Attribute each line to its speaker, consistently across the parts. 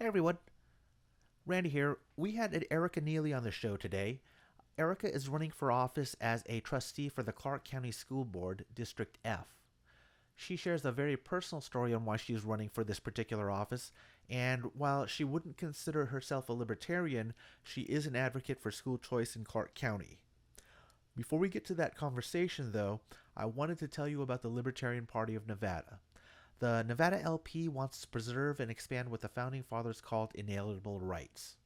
Speaker 1: Hey everyone, Randy here. We had Erica Neely on the show today. Erica is running for office as a trustee for the Clark County School Board, District F. She shares a very personal story on why she's running for this particular office, and while she wouldn't consider herself a libertarian, she is an advocate for school choice in Clark County. Before we get to that conversation, though, I wanted to tell you about the Libertarian Party of Nevada. The Nevada LP wants to preserve and expand what the Founding Fathers called inalienable rights.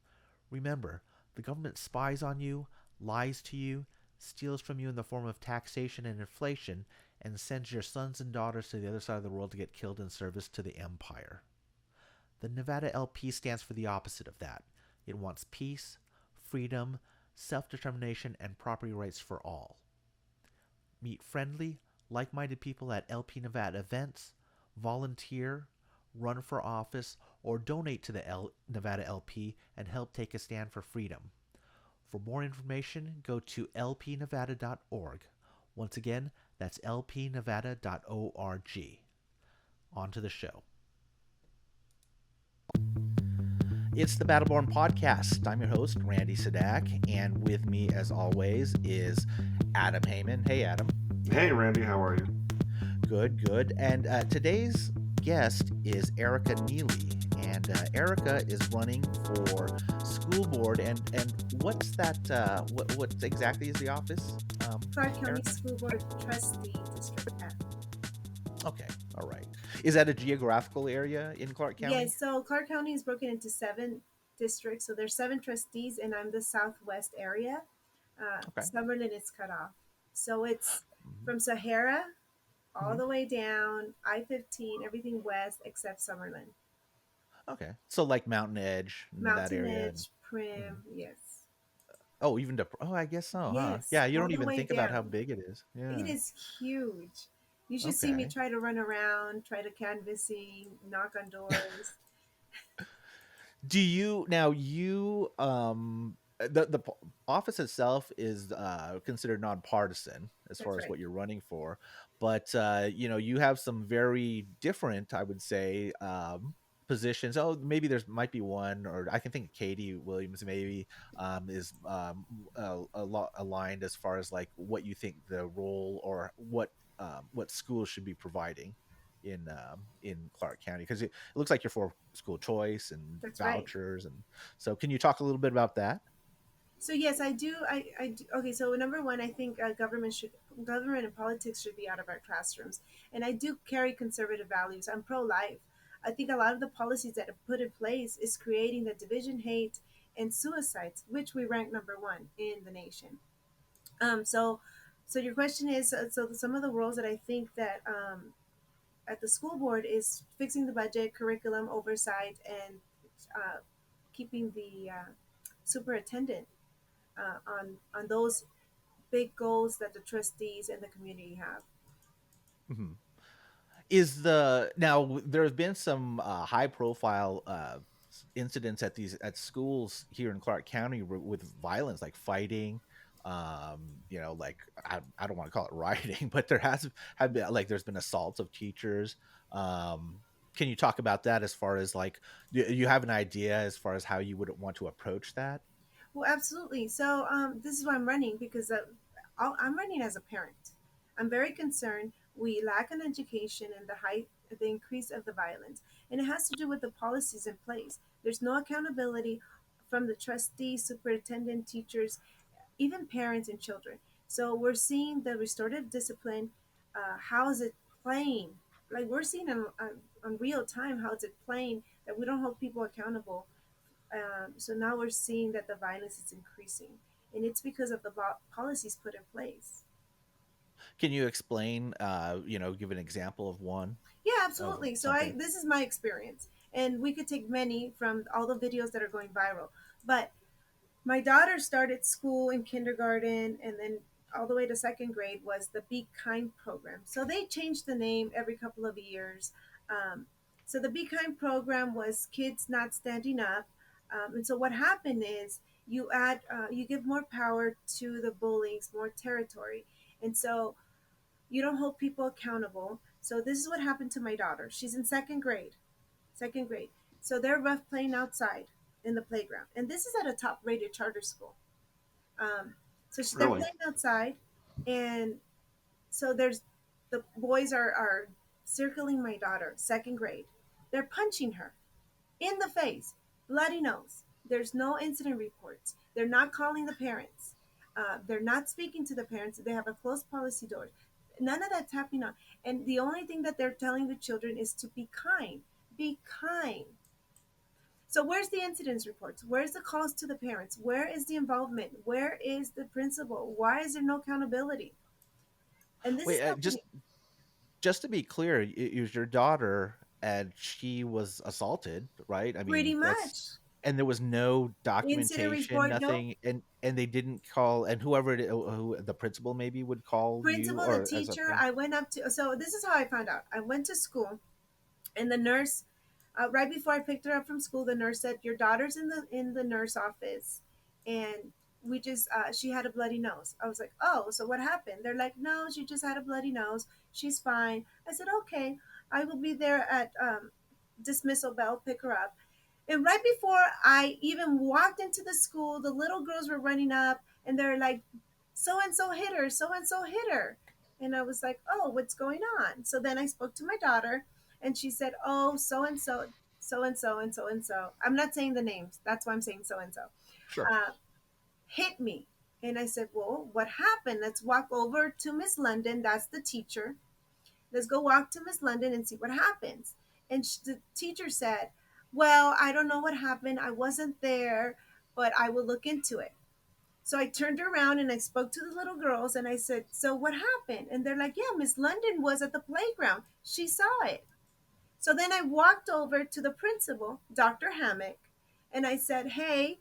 Speaker 1: Remember, the government spies on you, lies to you, steals from you in the form of taxation and inflation, and sends your sons and daughters to the other side of the world to get killed in service to the empire. The Nevada LP stands for the opposite of that. It wants peace, freedom, self determination, and property rights for all. Meet friendly, like minded people at LP Nevada events, volunteer, run for office, or donate to the Nevada LP and help take a stand for freedom. For more information, go to lpnevada.org. Once again, that's lpnevada.org. On to the show. It's the Battleborn Podcast. I'm your host, Randy Sadak, and with me, as always, is Adam Heyman. Hey, Adam.
Speaker 2: Hey, Randy, how are you?
Speaker 1: Good, good. And today's guest is Erica Neely, and Erica is running for school board. And what's that? What exactly is the office?
Speaker 3: Clark County
Speaker 1: Erica?
Speaker 3: School Board Trustee, District F.
Speaker 1: Okay, all right. Is that a geographical area in Clark County?
Speaker 3: Yes, so Clark County is broken into 7 districts. So there's 7 trustees, and I'm the southwest area.
Speaker 1: Okay.
Speaker 3: Summerlin is cut off. So it's
Speaker 1: Mhm.
Speaker 3: from Sahara all
Speaker 1: Mhm.
Speaker 3: the way down I-15, everything west except Summerlin.
Speaker 1: Okay. So like Mountain Edge, that
Speaker 3: Mountain
Speaker 1: area.
Speaker 3: Edge,
Speaker 1: Mhm.
Speaker 3: Prim, yes.
Speaker 1: Oh, even to. Oh, I guess so, huh?
Speaker 3: Yes,
Speaker 1: Yeah, you
Speaker 3: all
Speaker 1: don't
Speaker 3: the
Speaker 1: even
Speaker 3: way
Speaker 1: think about how
Speaker 3: down.
Speaker 1: big it is.
Speaker 3: It
Speaker 1: Yeah.
Speaker 3: is huge. You should see me
Speaker 1: Okay.
Speaker 3: try to run around, try to canvassing, knock on doors.
Speaker 1: Do you now you the office itself is considered nonpartisan as far
Speaker 3: That's
Speaker 1: as
Speaker 3: right.
Speaker 1: what you're running for, but you have some very different, I would say, positions. Oh, maybe there's might be one, or I can think Katie Williams maybe is a lot aligned as far as like what you think the role or what schools should be providing in Clark County, because it looks like you're for school choice and
Speaker 3: That's right.
Speaker 1: vouchers, and so can you talk a little bit about that?
Speaker 3: So yes, I do. I do. Okay. So number one, I think government and politics should be out of our classrooms, and I do carry conservative values. I'm pro-life. I think a lot of the policies that are put in place is creating the division, hate, and suicides, which we rank number one in the nation. So your question is, so some of the roles that I think that at the school board is fixing the budget, curriculum oversight, and uh, keeping the superintendent on those big goals that the trustees and the community have.
Speaker 1: Hmm. Is the now there have been some high profile incidents at these at schools here in Clark County with violence, like fighting, like I don't want to call it rioting, but there has have been, like, there's been assaults of teachers. Can you talk about that as far as like, do you have an idea as far as how you would want to approach that?
Speaker 3: Well, absolutely. So this is why I'm running because I'm running as a parent. I'm very concerned. We lack an education and the increase of the violence, and it has to do with the policies in place. There's no accountability from the trustees, superintendent, teachers, even parents and children. So we're seeing the restorative discipline. How is it playing? Like we're seeing on real time how is it playing that we don't hold people accountable. So now we're seeing that the violence is increasing, and it's because of the policies put in place.
Speaker 1: Can you explain, give an example of one
Speaker 3: Yeah,
Speaker 1: of
Speaker 3: absolutely. So I
Speaker 1: something?
Speaker 3: this is my experience, and we could take many from all the videos that are going viral. But my daughter started school in kindergarten, and then all the way to second grade was the Be Kind program. So they changed the name every couple of years. Um, so the Be Kind program was kids not standing up, and so what happened is you give more power to the bullies, more territory, and so you don't hold people accountable. So this is what happened to my daughter. She's in second grade. Second grade. So they're rough playing outside in the playground, and this is at a top-rated charter school. Um, so they're
Speaker 2: Really?
Speaker 3: playing outside, and so there's the boys are circling my daughter, second grade. They're punching her in the face, bloody nose. There's no incident reports. They're not calling the parents. They're not speaking to the parents. They have a closed policy door. None of that's happening on. And the only thing that they're telling the children is to be kind. Be kind. So where's the incidents reports? Where's the calls to the parents? Where is the involvement? Where is the principal? Why is there no accountability? And this is
Speaker 1: Wait,
Speaker 3: happening
Speaker 1: just to be clear, it was your daughter and she was assaulted, right? I
Speaker 3: pretty
Speaker 1: mean, that's
Speaker 3: much.
Speaker 1: and there was no
Speaker 3: Incident
Speaker 1: documentation,
Speaker 3: report, no.
Speaker 1: nothing, and they didn't call, and who the principal maybe would call you
Speaker 3: Principal, the
Speaker 1: or as a
Speaker 3: teacher,
Speaker 1: parent.
Speaker 3: I went up to, so this is how I found out. I went to school, and the nurse, right before I picked her up from school, the nurse said, your daughter's in the nurse office, and we just she had a bloody nose. I was like, oh, so what happened? They're like, no, she just had a bloody nose, she's fine. I said, okay, I will be there at dismissal bell, pick her up. And right before I even walked into the school, the little girls were running up, and they're like, so and so hit her, so and so hit her. And I was like, oh, what's going on? So then I spoke to my daughter, and she said, oh, so and so, so and so, and so and so. I'm not saying the names. That's why I'm saying so and so.
Speaker 1: Sure.
Speaker 3: Hit me. And I said, well, what happened? Let's walk over to Miss London. That's the teacher. Let's go walk to Miss London and see what happens. And the teacher said, well, I don't know what happened. I wasn't there, but I will look into it. So I turned around and I spoke to the little girls and I said, so what happened? And they're like, yeah, Miss London was at the playground. She saw it. So then I walked over to the principal, Dr. Hammock, and I said, hey,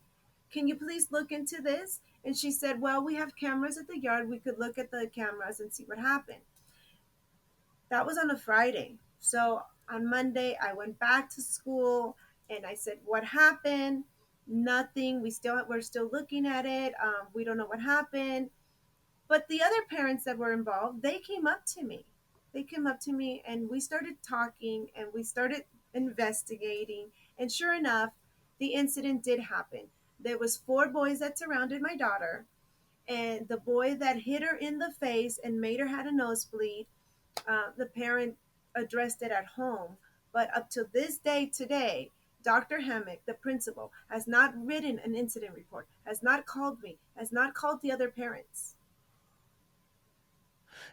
Speaker 3: can you please look into this? And she said, well, we have cameras at the yard. We could look at the cameras and see what happened. That was on a Friday. So on Monday, I went back to school and I said, what happened? Nothing. We're still looking at it. We don't know what happened. But the other parents that were involved, they came up to me. They came up to me and we started talking and we started investigating. And sure enough, the incident did happen. There was four boys that surrounded my daughter, and the boy that hit her in the face and made her had a nosebleed, the parent addressed it at home. But up to this day today, Dr. Hammock, the principal, has not written an incident report, has not called me, has not called the other parents.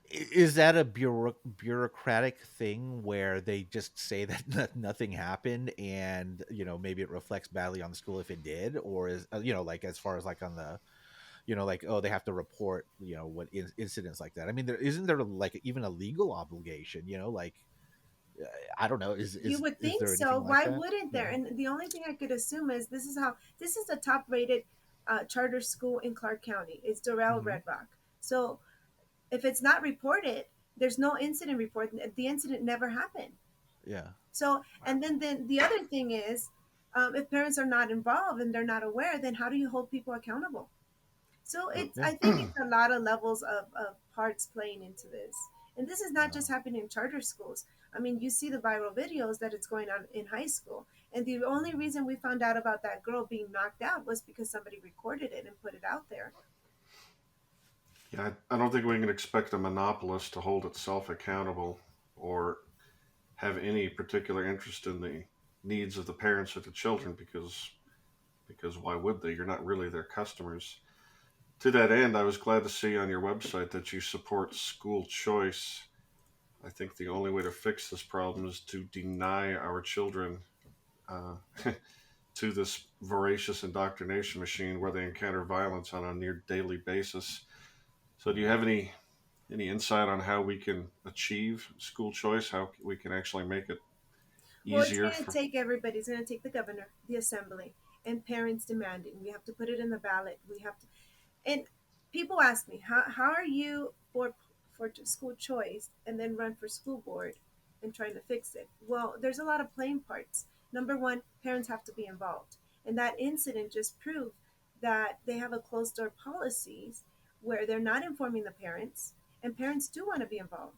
Speaker 1: Is that a bureaucratic thing where they just say that nothing happened, and maybe it reflects badly on the school if it did, or is like as far as like on the like, oh, they have to report what incidents like that. I mean, there like even a legal obligation, like I don't know,
Speaker 3: You would
Speaker 1: is
Speaker 3: think
Speaker 1: there
Speaker 3: so.
Speaker 1: anything like
Speaker 3: Why
Speaker 1: that?
Speaker 3: wouldn't there?
Speaker 1: Yeah.
Speaker 3: And the only thing I could assume is this is a top rated charter school in Clark County. It's Doral
Speaker 1: Hmm.
Speaker 3: Red Rock. So if it's not reported, there's no incident report. The incident never happened.
Speaker 1: Yeah.
Speaker 3: So, and then the other thing is, if parents are not involved and they're not aware, then how do you hold people accountable? So
Speaker 1: Yeah.
Speaker 3: I think it's a lot of levels of parts playing into this. And this is not just
Speaker 1: Wow.
Speaker 3: happening in charter schools. I mean, you see the viral videos that it's going on in high school. And the only reason we found out about that girl being knocked out was because somebody recorded it and put it out there.
Speaker 2: Yeah, I don't think we can expect a monopolist to hold itself accountable or have any particular interest in the needs of the parents or the children because why would they? You're not really their customers. To that end, I was glad to see on your website that you support school choice. I think the only way to fix this problem is to deny our children uh, to this voracious indoctrination machine where they encounter violence on a near daily basis. So, do you have any insight on how we can achieve school choice? How we can actually make it
Speaker 3: Well, it's
Speaker 2: easier
Speaker 3: going to
Speaker 2: for?
Speaker 3: take everybody. It's going to take the governor, the assembly, and parents demanding. We have to put it in the ballot. We have to. And people ask me, how are you for school choice and then run for school board and trying to fix it? Well, there's a lot of playing parts. Number one, parents have to be involved. And that incident just proved that they have a closed door policies where they're not informing the parents, and parents do want to be involved.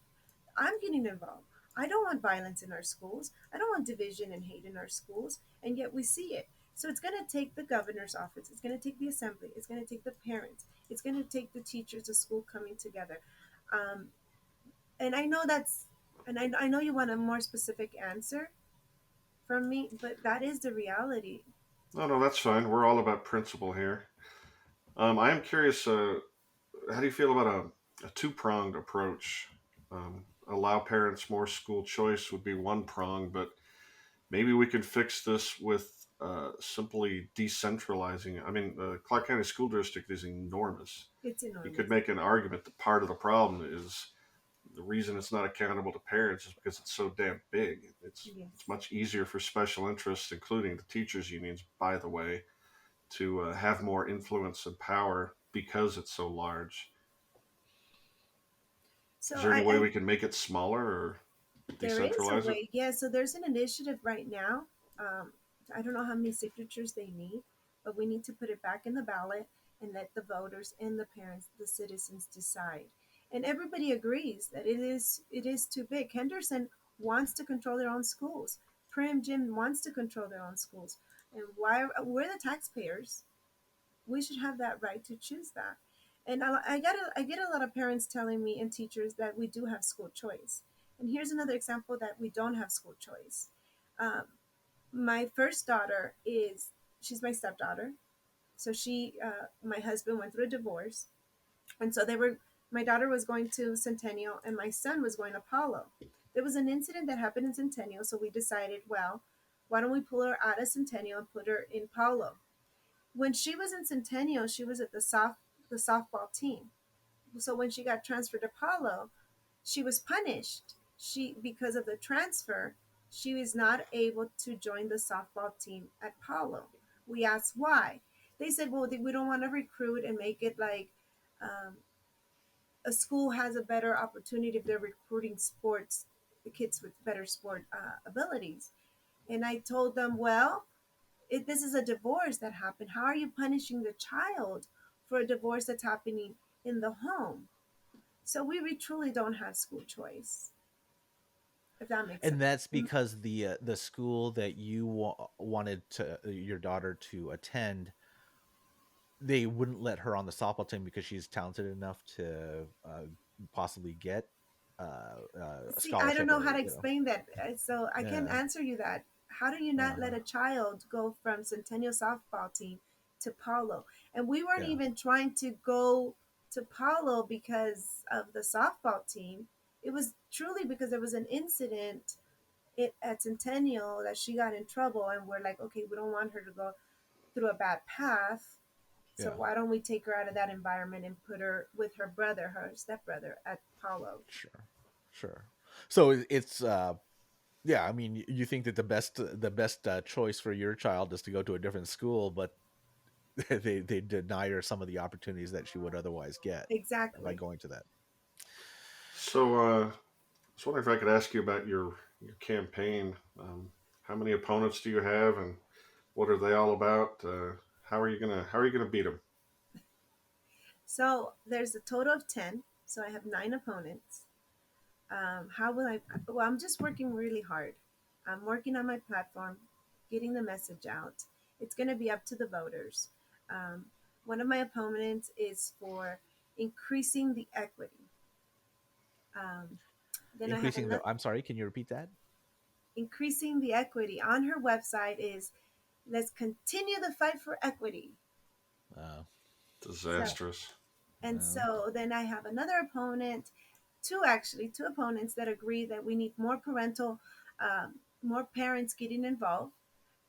Speaker 3: I'm getting involved. I don't want violence in our schools. I don't want division and hate in our schools. And yet we see it. So it's going to take the governor's office. It's going to take the assembly. It's going to take the parents. It's going to take the teachers, the school coming together. Um, and I know that's, and I know you want a more specific answer from me, but that is the reality.
Speaker 2: No, no, that's fine. We're all about principle here. I am curious. How do you feel about a two-pronged approach? Allow parents more school choice would be one prong, but maybe we could fix this with simply decentralizing it. I mean, the Clark County School District is enormous.
Speaker 3: It's
Speaker 2: You could
Speaker 3: enormous.
Speaker 2: make an argument that part of the problem is the reason it's not accountable to parents is because it's so damn big. It's
Speaker 3: Yes.
Speaker 2: much easier for special interests, including the teachers unions, by the way, to have more influence and power because it's so large.
Speaker 3: So
Speaker 2: Is there any way
Speaker 3: I
Speaker 2: we can make it smaller or
Speaker 3: there is a
Speaker 2: decentralize it?
Speaker 3: way. Yeah. So there's an initiative right now. Um, I don't know how many signatures they need, but we need to put it back in the ballot and let the voters and the parents, the citizens decide. And everybody agrees that it is too big. Henderson wants to control their own schools. Prim Jim wants to control their own schools. And why we're the taxpayers, we should have that right to choose that. And I get a lot of parents telling me and teachers that we do have school choice. And here's another example that we don't have school choice. Um, my first daughter is she's my stepdaughter. So my husband went through a divorce, and so they were. My daughter was going to Centennial, and my son was going to Apollo. There was an incident that happened in Centennial, so we decided, well, why don't we pull her out of Centennial and put her in Apollo? When she was in Centennial, she was at the softball team. So when she got transferred to Apollo, she was punished. She because of the transfer, she was not able to join the softball team at Apollo. We asked why. They said, well, we don't want to recruit and make it like um, a school has a better opportunity if they're recruiting sports kids with better sport abilities. And I told them, well, this is a divorce that happened. How are you punishing the child for a divorce that's happening in the home? So we truly don't have school choice, if that makes sense.
Speaker 1: And that's because the school that you wanted to your daughter to attend, they wouldn't let her on the softball team because she's talented enough to possibly get a
Speaker 3: See, I don't
Speaker 1: scholarship
Speaker 3: know how
Speaker 1: or
Speaker 3: to explain that. So I can't
Speaker 1: yeah.
Speaker 3: answer you that. How do you not let
Speaker 1: Uh-huh.
Speaker 3: a child go from Centennial softball team to Paulo? And we weren't
Speaker 1: Yeah.
Speaker 3: even trying to go to Paulo because of the softball team. It was truly because there was an incident at Centennial that she got in trouble, and we're like, okay, we don't want her to go through a bad path. So
Speaker 1: Yeah.
Speaker 3: why don't we take her out of that environment and put her with her brother, her stepbrother, at Paulo?
Speaker 1: Sure. Sure. So it's yeah, I mean, you think that the best choice for your child is to go to a different school, but they deny her some of the opportunities that she would otherwise get by
Speaker 3: Exactly.
Speaker 1: going to that.
Speaker 2: So, I was wondering if I could ask you about your campaign. How many opponents do you have, and what are they all about? How are you gonna beat them?
Speaker 3: So there's a total of 10. So I have 9 opponents. How will I? Well, I'm just working really hard. I'm working on my platform, getting the message out. It's going to be up to the voters. Um, one of my opponents is for increasing the equity. Um, then I have
Speaker 1: Increasing the
Speaker 3: another
Speaker 1: I'm sorry, can you repeat that?
Speaker 3: increasing the equity on her website is let's continue the fight for equity.
Speaker 1: Uh,
Speaker 3: So
Speaker 2: Disastrous.
Speaker 3: and
Speaker 1: uh,
Speaker 3: so then I have another opponent, two opponents that agree that we need more parents getting involved.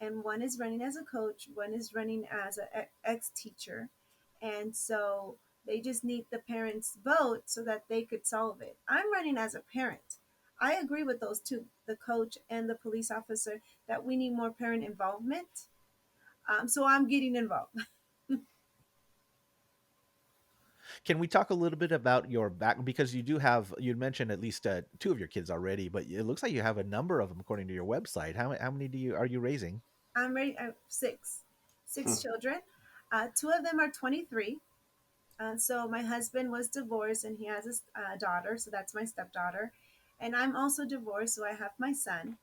Speaker 3: And one is running as a coach, one is running as an ex teacher. And so they just need the parents' vote so that they could solve it. I'm running as a parent. I agree with those two, the coach and the police officer, that we need more parent involvement. So I'm getting involved.
Speaker 1: can we talk a little bit about your back because you'd mentioned at least two of your kids already, but it looks like you have a number of them according to your website. How many do you are you raising?
Speaker 3: I'm ready. I have six
Speaker 2: Hmm.
Speaker 3: children. Two of them are 23. So my husband was divorced and he has a daughter, so that's my stepdaughter. And I'm also divorced, so I have my son.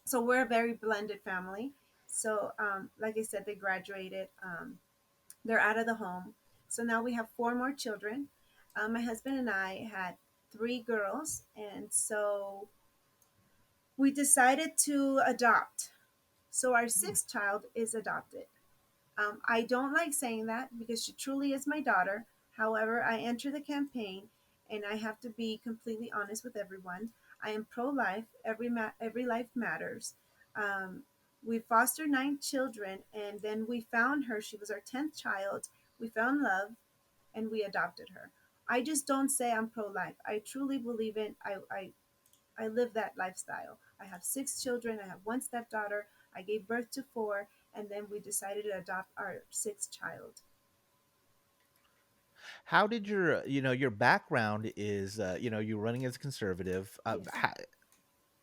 Speaker 3: So we're a very blended family. So, like I said, they graduated. They're out of the home. So now we have four more children. My husband and I had three girls, and so we decided to adopt. So our sixth child is adopted. I don't like saying that because she truly is my daughter. However, I enter the campaign and I have to be completely honest with everyone. I am pro life. Every life matters. Um, we fostered nine children and then we found her. She was our 10th child. We found love and we adopted her. I just don't say I'm pro life. I truly believe in, I live that lifestyle. I have six children. I have one stepdaughter. I gave birth to four, and then we decided to adopt our sixth child.
Speaker 1: How did your background is, you running as a conservative.
Speaker 3: Yes.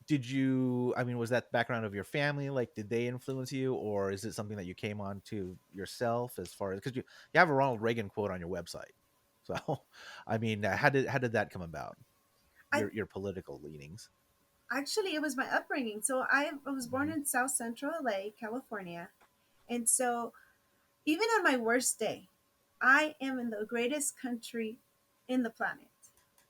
Speaker 1: Did you, I mean, was that background of your family? Like, did they influence you, or is it something that you came on to yourself as far as, because you have a Ronald Reagan quote on your website. So, I mean, how did that come about?
Speaker 3: I
Speaker 1: Your political leanings.
Speaker 3: actually it was my upbringing. So I was born
Speaker 1: Hmm.
Speaker 3: in South Central LA, California, and so even on my worst day, I am in the greatest country in the planet.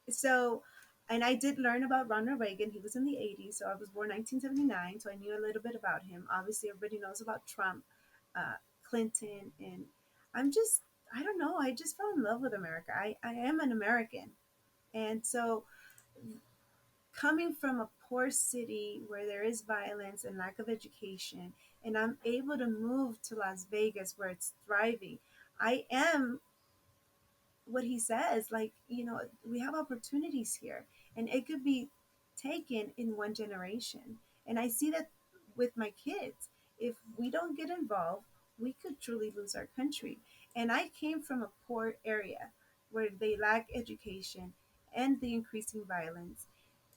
Speaker 3: So, and I did learn about Ronald Reagan. He was in the 80s, so I was born 1979, so I knew a little bit about him. Obviously, everybody knows about Trump, uh, Clinton, and I'm just, I don't know, I just fell in love with America. I am an American. And so, coming from a poor city where there is violence and lack of education, and I'm able to move to Las Vegas where it's thriving, I am what he says, like, we have opportunities here and it could be taken in one generation. And I see that with my kids. If we don't get involved, we could truly lose our country. And I came from a poor area where they lack education and the increasing violence.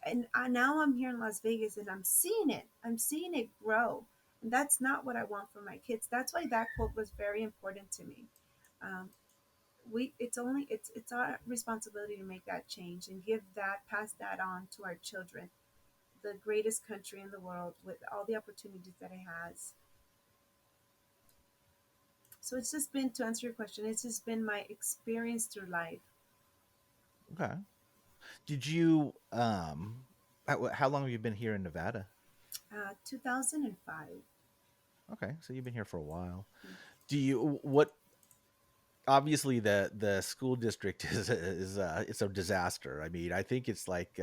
Speaker 3: And now I'm here in Las Vegas and I'm seeing it grow. And that's not what I want for my kids. That's why that quote was very important to me. um, we it's our responsibility to make that change and pass that on to our children. The greatest country in the world with all the opportunities that it has. So it's just been, to answer your question, it's just been my experience through life.
Speaker 1: Okay. Did you how long have you been here in Nevada?
Speaker 3: 2005.
Speaker 1: Okay, so you've been here for a while. Do you what obviously the school district is it's a disaster. I mean, I think it's like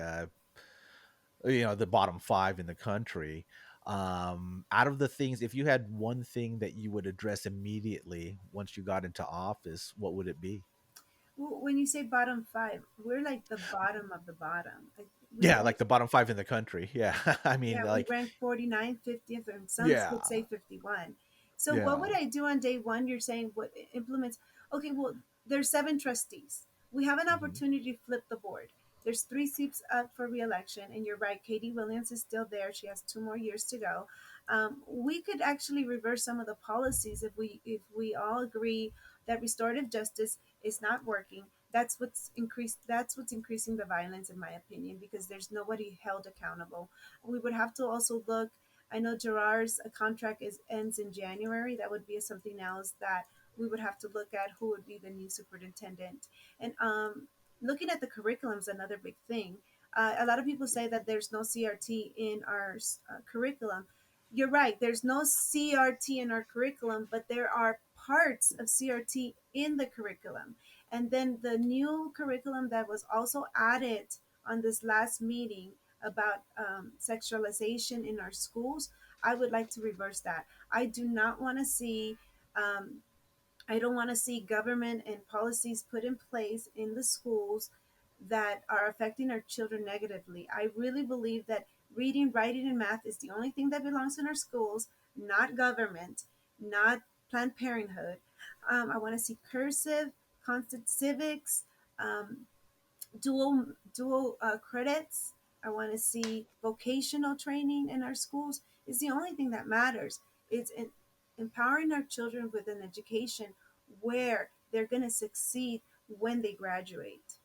Speaker 1: the bottom 5 in the country. Out of the things, if you had one thing that you would address immediately once you got into office, what would it be?
Speaker 3: Well, when you say bottom five, we're like the bottom of the bottom. Like, we
Speaker 1: Yeah,
Speaker 3: don't.
Speaker 1: like the bottom 5 in the country. Yeah. I mean,
Speaker 3: Yeah, we
Speaker 1: like,
Speaker 3: rank 49, 50th, and some
Speaker 1: yeah,
Speaker 3: would say 51. So what
Speaker 1: yeah.
Speaker 3: would I do on day one? You're saying what implements? Okay, well, there's seven trustees. We have an
Speaker 1: Hmm.
Speaker 3: opportunity to flip the board. There's three seats up for reelection, and you're right, Katie Williams is still there. She has 2 more years to go. We could actually reverse some of the policies if we all agree that restorative justice is not working. That's what's increasing the violence, in my opinion, because there's nobody held accountable. We would have to also look. I know Gerard's contract ends in January. That would be something else that we would have to look at, who would be the new superintendent. And looking at the curriculum is another big thing. A lot of people say that there's no CRT in our curriculum. You're right, there's no CRT in our curriculum, but there are parts of CRT in the curriculum. And then the new curriculum that was also added on this last meeting about sexualization in our schools, I would like to reverse that. I do not want to see, um, I don't want to see government and policies put in place in the schools that are affecting our children negatively. I really believe that reading, writing, and math is the only thing that belongs in our schools, not government, not Planned Parenthood. I want to see cursive, constant civics, um, dual credits. I want to see vocational training in our schools. Is the only thing that matters. It's empowering our children with an education where they're going to succeed when they graduate.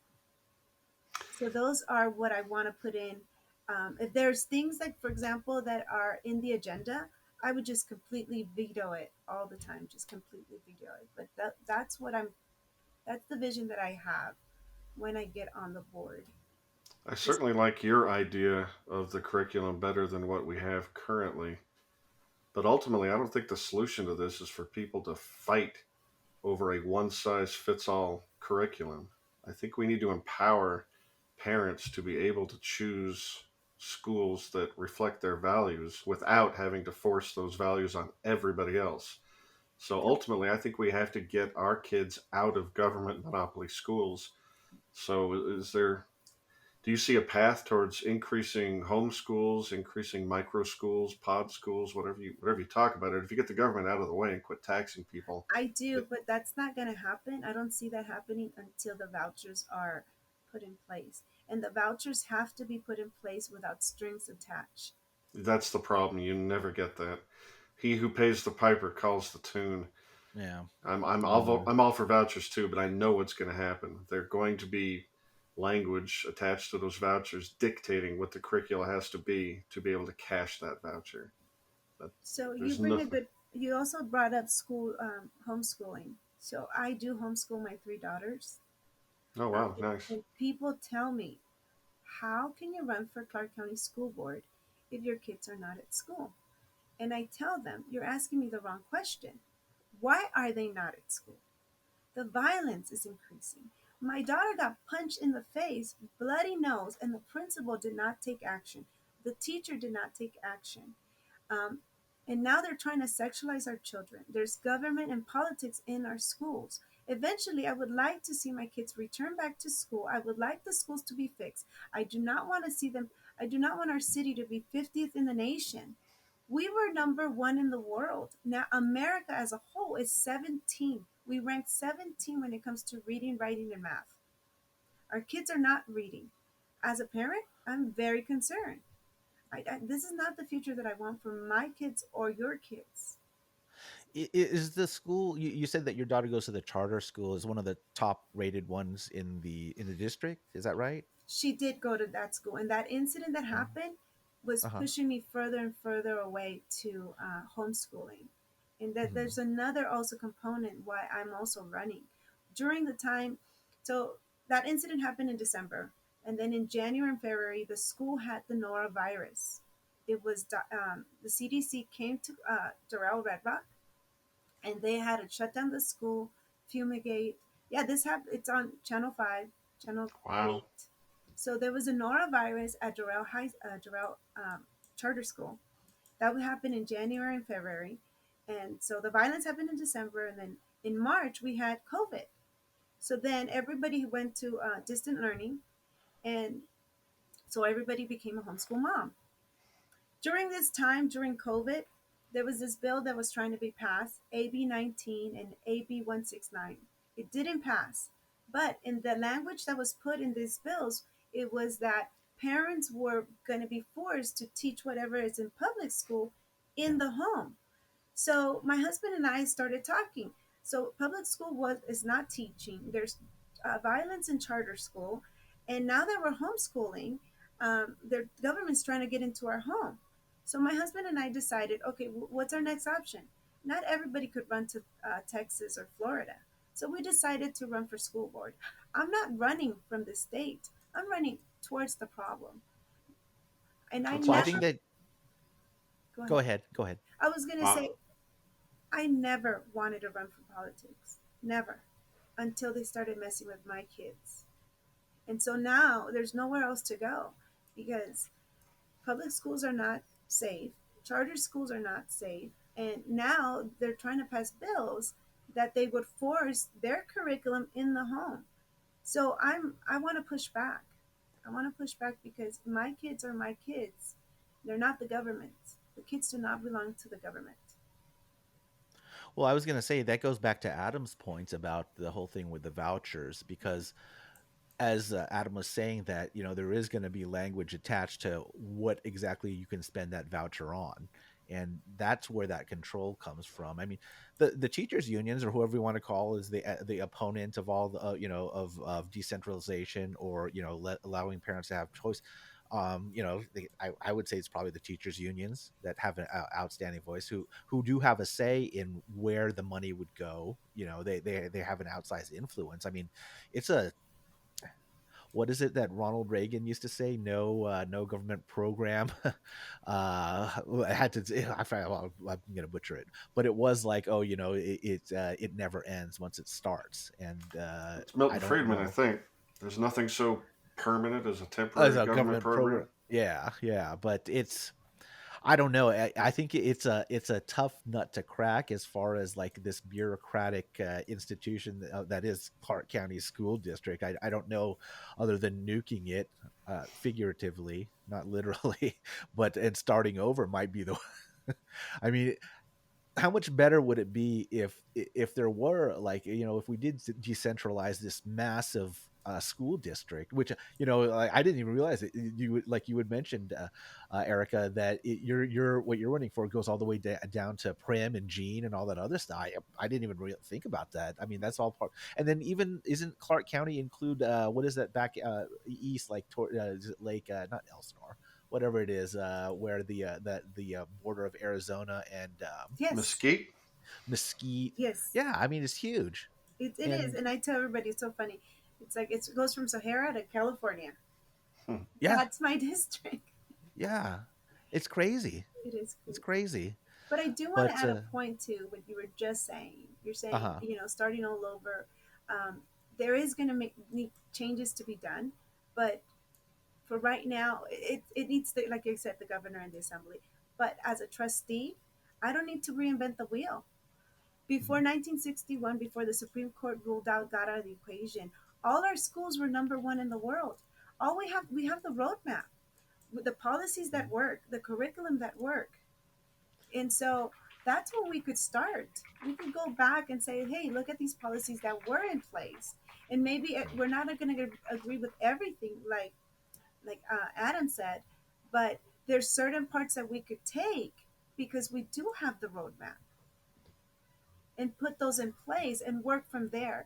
Speaker 3: So those are what I want to put in. If there's things like, for example, that are in the agenda, I would just completely veto it all the time, just completely veto it. But that's the vision that I have when I get on the board.
Speaker 2: I
Speaker 3: Just
Speaker 2: certainly like your idea of the curriculum better than what we have currently. But ultimately, I don't think the solution to this is for people to fight over a one size fits all curriculum. I think we need to empower parents to be able to choose schools that reflect their values without having to force those values on everybody else. So ultimately, I think we have to get our kids out of government monopoly schools. So, do you see a path towards increasing homeschools, increasing micro schools, pod schools, whatever you talk about it? If you get the government out of the way and quit taxing people,
Speaker 3: I do,
Speaker 2: it,
Speaker 3: but that's not going to happen. I don't see that happening until the vouchers are put in place. And the vouchers have to be put in place without strings attached.
Speaker 2: that's the problem. You never get that. He who pays the piper calls the tune.
Speaker 1: Yeah.
Speaker 2: I'm all for vouchers too, but I know what's going to happen. They're going to be language attached to those vouchers dictating what the curricula has to be able to cash that voucher. But
Speaker 3: So you
Speaker 2: there's
Speaker 3: bring a
Speaker 2: nothing.
Speaker 3: good, you also brought up school, homeschooling. So I do homeschool my three daughters.
Speaker 2: Oh wow, nice.
Speaker 3: And people tell me, how can you run for Clark County School Board if your kids are not at school? And I tell them, you're asking me the wrong question. Why are they not at school? The violence is increasing. My daughter got punched in the face, bloody nose, and the principal did not take action. The teacher did not take action. Um, and now they're trying to sexualize our children. There's government and politics in our schools. Eventually, I would like to see my kids return back to school. I would like the schools to be fixed. I do not want to see them, I do not want our city to be 50th in the nation. We were number one in the world. Now, America as a whole is 17. We rank 17 when it comes to reading, writing, and math. Our kids are not reading. As a parent, I'm very concerned. This is not the future that I want for my kids or your kids.
Speaker 1: Is the school you said that your daughter goes to the charter school, is one of the top rated ones in the district? Is that right?
Speaker 3: She did go to that school, and that incident that
Speaker 1: Uh
Speaker 3: happened was
Speaker 1: huh.
Speaker 3: pushing me further and further away to homeschooling. And that
Speaker 1: Hmm.
Speaker 3: there's another also component why I'm also running during the time. So that incident happened in December, and then in January and February, the school had the norovirus. It was the CDC came to Doral Red Rock, and they had to shut down the school, fumigate. Yeah, this happened. It's on Channel 5, Channel
Speaker 2: Wow.
Speaker 3: 8. So there was a norovirus at Doral Charter School. That would happen in January and February. And so the violence happened in December. And then in March, we had COVID. So then everybody went to distant learning. And so everybody became a homeschool mom. During this time, during COVID, there was this bill that was trying to be passed, AB 19 and AB 169. It didn't pass. But in the language that was put in these bills, it was that parents were going to be forced to teach whatever is in public school
Speaker 1: Yeah.
Speaker 3: in the home. So my husband and I started talking. So public school was is not teaching. There's violence in charter school, and now that we're homeschooling, the government's trying to get into our home. So my husband and I decided, okay, what's our next option? Not everybody could run to Texas or Florida, so we decided to run for school board. I'm not running from the state. I'm running towards the problem, and I
Speaker 2: That's
Speaker 1: Well, I
Speaker 3: never
Speaker 1: think
Speaker 2: awesome.
Speaker 1: that
Speaker 3: go
Speaker 1: go
Speaker 3: ahead.
Speaker 1: ahead, go ahead.
Speaker 3: I was gonna
Speaker 2: Uh,
Speaker 3: say I never wanted to run for politics. Never. Until they started messing with my kids. And so now there's nowhere else to go because public schools are not safe, charter schools are not safe, and now they're trying to pass bills that they would force their curriculum in the home. So I want to push back. I want to push back because my kids are my kids. They're not the government. The kids do not belong to the government.
Speaker 1: Well, I was going to say that goes back to Adam's point about the whole thing with the vouchers, because as Adam was saying, that there is going to be language attached to what exactly you can spend that voucher on, and that's where that control comes from. I mean, the teachers unions, or whoever you want to call, is the opponent of all the of decentralization, or allowing parents to have choice. I would say it's probably the teachers unions that have an outstanding voice, who do have a say in where the money would go. They have an outsized influence. I mean, it's a what is it that Ronald Reagan used to say? No government program. I had to. I forgot, well, I'm going to butcher it, but it was like, oh, it never ends once it starts, and
Speaker 2: It's Milton
Speaker 1: I don't
Speaker 2: Friedman, I
Speaker 1: know.
Speaker 2: think. There's nothing so permanent as a
Speaker 1: As
Speaker 2: temporary
Speaker 1: a
Speaker 2: government
Speaker 1: government
Speaker 2: program.
Speaker 1: program, yeah, but I don't know. I think it's a tough nut to crack as far as like this bureaucratic institution that is Clark County School District. I don't know, other than nuking it, figuratively, not literally, but and starting over might be the. I mean, how much better would it be if there were, like, if we did decentralize this massive school district, which, I didn't even realize it. You had mentioned, Erica, that you're what you're running for goes all the way down to Prim and Gene and all that other stuff. I didn't even really think about that. I mean, that's all part. And then, even isn't Clark County include, what is that back east, like is it Lake, not Elsinore, whatever it is, where the border of Arizona and
Speaker 3: Yes,
Speaker 2: Mesquite?
Speaker 1: Mesquite.
Speaker 3: yes,
Speaker 1: Yeah, I mean, it's huge.
Speaker 3: it is.
Speaker 1: And
Speaker 3: And I tell everybody, it's so funny. It's like it goes from Sahara to California.
Speaker 2: Hmm.
Speaker 1: yeah,
Speaker 3: That's my district.
Speaker 1: yeah, it's crazy.
Speaker 3: It is
Speaker 1: It's
Speaker 3: cool.
Speaker 1: crazy.
Speaker 3: But I do want to
Speaker 1: But
Speaker 3: add a point to what you were just saying. You're saying,
Speaker 1: uh-huh.
Speaker 3: starting all over. Um, there is going to need changes to be done, but for right now, it needs to, like I said, the governor and the assembly. But as a trustee, I don't need to reinvent the wheel. Before
Speaker 1: Mhm.
Speaker 3: 1961, before the Supreme Court ruled out God out of the equation, all our schools were number one in the world. All we have the roadmap, with the policies that
Speaker 1: Mhm.
Speaker 3: work, the curriculum that work. And so that's where we could start. We could go back and say, hey, look at these policies that were in place. And maybe we're not going to agree with everything, like Adam said, but there's certain parts that we could take because we do have the roadmap, and put those in place and work from there,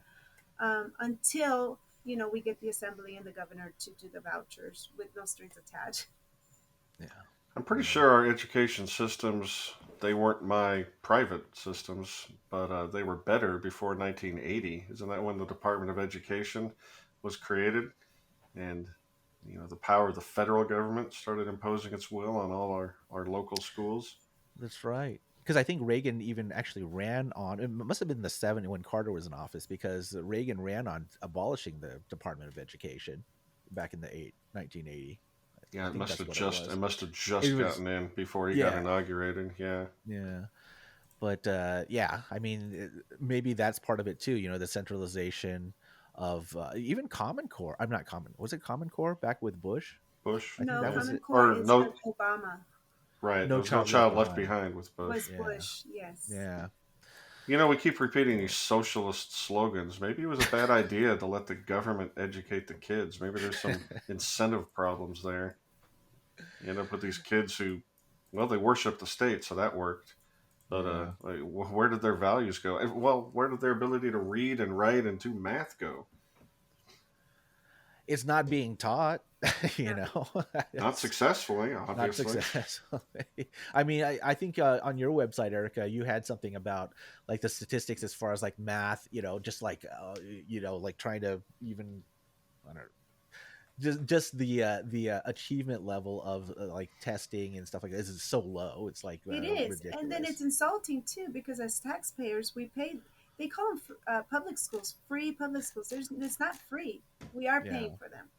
Speaker 3: until we get the assembly and the governor to do the vouchers with no strings attached.
Speaker 1: Yeah.
Speaker 2: I'm pretty
Speaker 1: Yeah.
Speaker 2: sure our education systems, they weren't my private systems, but they were better before 1980. Isn't that when the Department of Education was created? And, the power of the federal government started imposing its will on all our local schools.
Speaker 1: That's right. Because I think Reagan even actually ran on. It must have been the '70s when Carter was in office, because Reagan ran on abolishing the Department of Education back in the 1980. I
Speaker 2: Yeah,
Speaker 1: think that's what it
Speaker 2: it
Speaker 1: was.
Speaker 2: must have
Speaker 1: It
Speaker 2: just
Speaker 1: was,
Speaker 2: gotten in before he got
Speaker 1: yeah,
Speaker 2: inaugurated. Yeah.
Speaker 1: yeah. But yeah, I mean, maybe that's part of it too. The centralization of even Common Core. I'm not Common. Was it Common Core back with Bush?
Speaker 2: Bush.
Speaker 1: I think
Speaker 3: No,
Speaker 1: that
Speaker 2: Yeah.
Speaker 1: was
Speaker 3: Common
Speaker 1: it.
Speaker 3: Core
Speaker 2: Or
Speaker 3: is
Speaker 2: no,
Speaker 3: Obama.
Speaker 2: right. There
Speaker 1: No
Speaker 2: was no
Speaker 1: Child Left
Speaker 2: child left
Speaker 1: Behind.
Speaker 2: behind with Bush.
Speaker 3: Was
Speaker 1: Yeah,
Speaker 3: Bush, yes.
Speaker 1: yeah.
Speaker 2: We keep repeating these socialist slogans. Maybe it was a bad idea to let the government educate the kids. Maybe there's some incentive problems there. You end up with these kids who, well, they worship the state, so that worked. But
Speaker 1: Yeah.
Speaker 2: like, where did their values go? Well, where did their ability to read and write and do math go?
Speaker 1: It's not being taught. you
Speaker 3: No.
Speaker 1: know,
Speaker 2: Not
Speaker 1: it's
Speaker 2: successfully,
Speaker 1: not
Speaker 2: obviously.
Speaker 1: successful. I mean, I think on your website, Erica, you had something about like the statistics as far as like math. Just like like trying to even, I don't know, just the achievement level of like testing and stuff like this is so low. It's like
Speaker 3: It is, and then it's
Speaker 1: ridiculous.
Speaker 3: insulting too, because as taxpayers we pay. They call them public schools, free public schools. It's not free. We are
Speaker 1: Yeah,
Speaker 3: paying for them,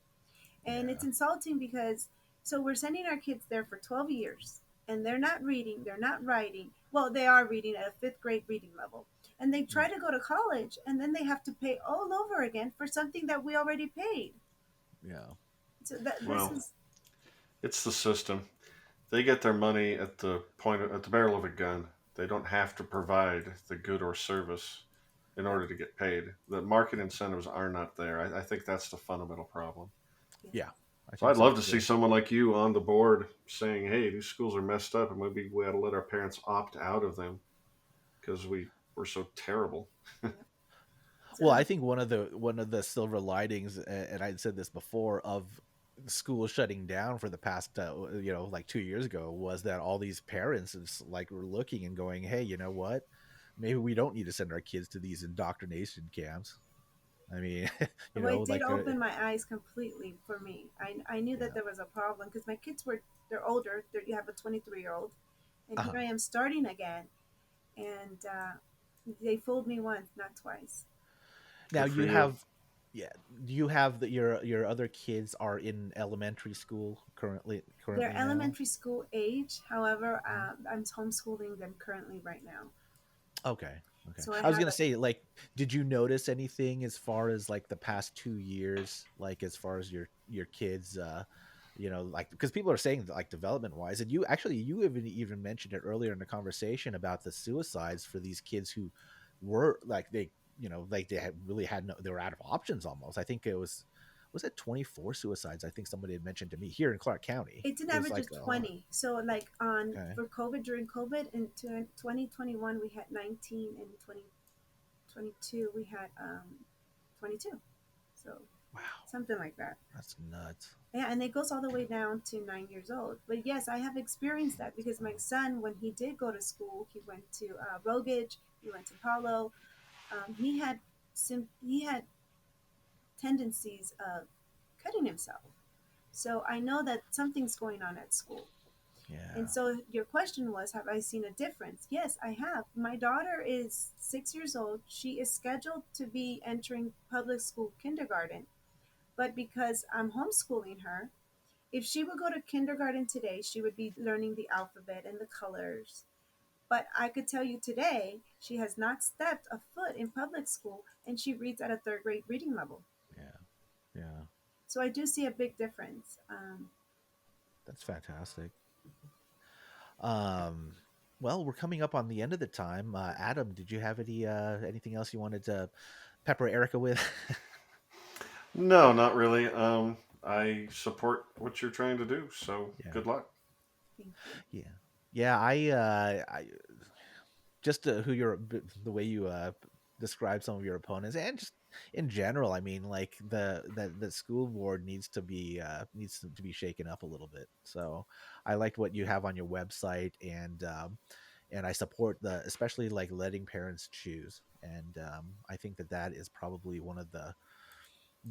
Speaker 3: and it's
Speaker 1: yeah.
Speaker 3: insulting because so we're sending our kids there for 12 years, and they're not reading, they're not writing. Well, they are reading at a fifth grade reading level, and they
Speaker 1: Mm,
Speaker 3: try to go to college, and then they have to pay all over again for something that we already paid.
Speaker 1: yeah.
Speaker 3: So that this
Speaker 2: Well,
Speaker 3: is
Speaker 2: it's the system. They get their money at at the barrel of a gun. They don't have to provide the good or service in
Speaker 3: yeah,
Speaker 2: order to get paid. The market incentives are not there. I think that's the fundamental problem.
Speaker 3: yeah.
Speaker 1: Yeah, I
Speaker 2: So
Speaker 1: think
Speaker 2: I'd
Speaker 1: so
Speaker 2: love to see
Speaker 1: too.
Speaker 2: someone like you on the board saying, "Hey, these schools are messed up, and maybe we ought to let our parents opt out of them because we're so terrible."
Speaker 3: Yeah. So
Speaker 1: Well, I think one of the silver linings, and I'd said this before, of school shutting down for the past, like 2 years ago, was that all these parents is like were looking and going, hey, you know what? Maybe we don't need to send our kids to these indoctrination camps. I mean,
Speaker 3: Well, it did
Speaker 1: like
Speaker 3: open my eyes completely for me. I knew that
Speaker 1: yeah.
Speaker 3: there was a problem because my kids they're older. You have a 23-year-old, and here
Speaker 1: Uh-huh.
Speaker 3: I am starting again, and they fooled me once, not twice.
Speaker 1: Now
Speaker 2: Good for
Speaker 1: you
Speaker 2: you.
Speaker 1: have, yeah, do you have your other kids are in elementary school
Speaker 3: They're
Speaker 1: currently now?
Speaker 3: elementary school age. However,
Speaker 1: Mhm.
Speaker 3: I'm homeschooling them currently right now.
Speaker 1: Okay. Okay.
Speaker 3: So I
Speaker 1: I was
Speaker 3: have
Speaker 1: gonna say, like, did you notice anything as far as like the past 2 years, like as far as your kids, like because people are saying that, like development wise, and you even mentioned it earlier in the conversation about the suicides for these kids who were like like they had really had no, they were out of options almost. I think was it 24 suicides? I think somebody had mentioned to me here in Clark County.
Speaker 3: it's an
Speaker 1: It was
Speaker 3: average
Speaker 1: like
Speaker 3: of
Speaker 1: a lot.
Speaker 3: 20. So like on
Speaker 1: Okay.
Speaker 3: for COVID during COVID in 2021 we had 19 and 2022 we had 22. So
Speaker 1: Wow,
Speaker 3: something like that.
Speaker 1: that's nuts.
Speaker 3: Yeah, and it goes all the way down to 9 years old. But yes, I have experienced that because my son, when he did go to school, he went to Rogage, he went to Palo. He had tendencies of cutting himself. So I know that something's going on at school. And
Speaker 1: Yeah.
Speaker 3: so your question was, have I seen a difference? Yes, I have. My daughter is 6 years old. She is scheduled to be entering public school kindergarten. But because I'm homeschooling her, if she would go to kindergarten today, she would be learning the alphabet and the colors. But I could tell you today, she has not stepped a foot in public school and she reads at a third grade reading level.
Speaker 1: Yeah. Yeah.
Speaker 3: So I do see a big difference.
Speaker 1: That's fantastic. Um, well, we're coming up on the end of the time. Adam, did you have anything else you wanted to pepper Erica with?
Speaker 2: No, not really. I support what you're trying to do, so
Speaker 1: Yeah,
Speaker 2: good luck.
Speaker 3: Thank you.
Speaker 1: yeah, yeah. I just who you're the way you describe some of your opponents, and just in general. I mean, like the school board needs to be shaken up a little bit. So I liked what you have on your website, and I support the especially like letting parents choose. And I think that is probably one of the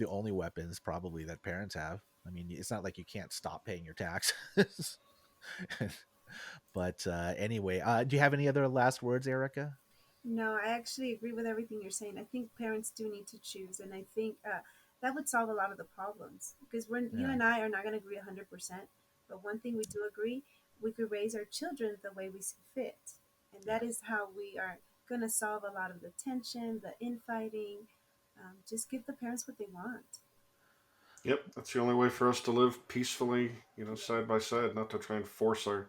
Speaker 1: only weapons probably that parents have. I mean, it's not like you can't stop paying your taxes. But anyway, do you have any other last words, Erica?
Speaker 3: No, I actually agree with everything you're saying. I think parents do need to choose, and I think that would solve a lot of the problems because you
Speaker 1: Yeah,
Speaker 3: and I are not going to agree 100%. But one thing we do agree, we could raise our children the way we see fit, and
Speaker 1: yeah,
Speaker 3: that is how we are going to solve a lot of the tension, the infighting. Just give the parents what they want.
Speaker 2: Yep, that's the only way for us to live peacefully,
Speaker 3: Yeah,
Speaker 2: side by side, not to try and force our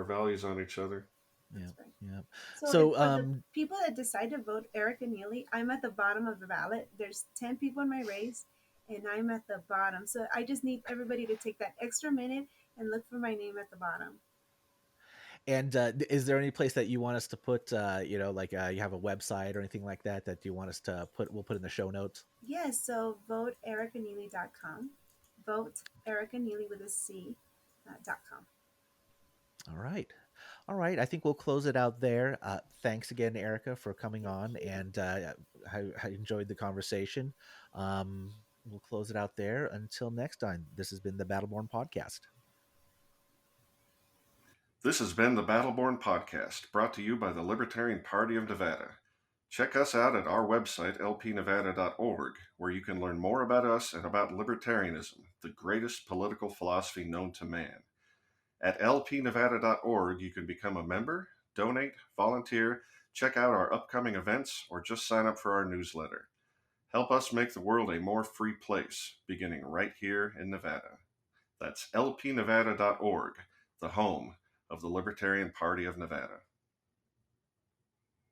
Speaker 2: values on each other.
Speaker 1: yeah,
Speaker 3: that's right.
Speaker 1: yeah.
Speaker 3: So if
Speaker 1: So,
Speaker 3: for the people that decide to vote Erica Neely, I'm at the bottom of the ballot. There's 10 people in my race, and I'm at the bottom. So I just need everybody to take that extra minute and look for my name at the bottom.
Speaker 1: and is there any place that you want us to put? Like you have a website or anything like that that you want us to put? We'll put in the show notes.
Speaker 3: Yes, so voteericaneely.com. Vote Erica Neely with a C, .com.
Speaker 1: All right. All right. I think we'll close it out there. Thanks again, Erica, for coming
Speaker 3: Thank
Speaker 1: on.
Speaker 3: you.
Speaker 1: And I enjoyed the conversation. We'll close it out there. Until next time, this has been the Battleborn Podcast.
Speaker 2: This has been the Battleborn Podcast, brought to you by the Libertarian Party of Nevada. Check us out at our website, lpnevada.org, where you can learn more about us and about libertarianism, the greatest political philosophy known to man. At lpnevada.org, you can become a member, donate, volunteer, check out our upcoming events, or just sign up for our newsletter. Help us make the world a more free place, beginning right here in Nevada. That's lpnevada.org, the home of the Libertarian Party of Nevada.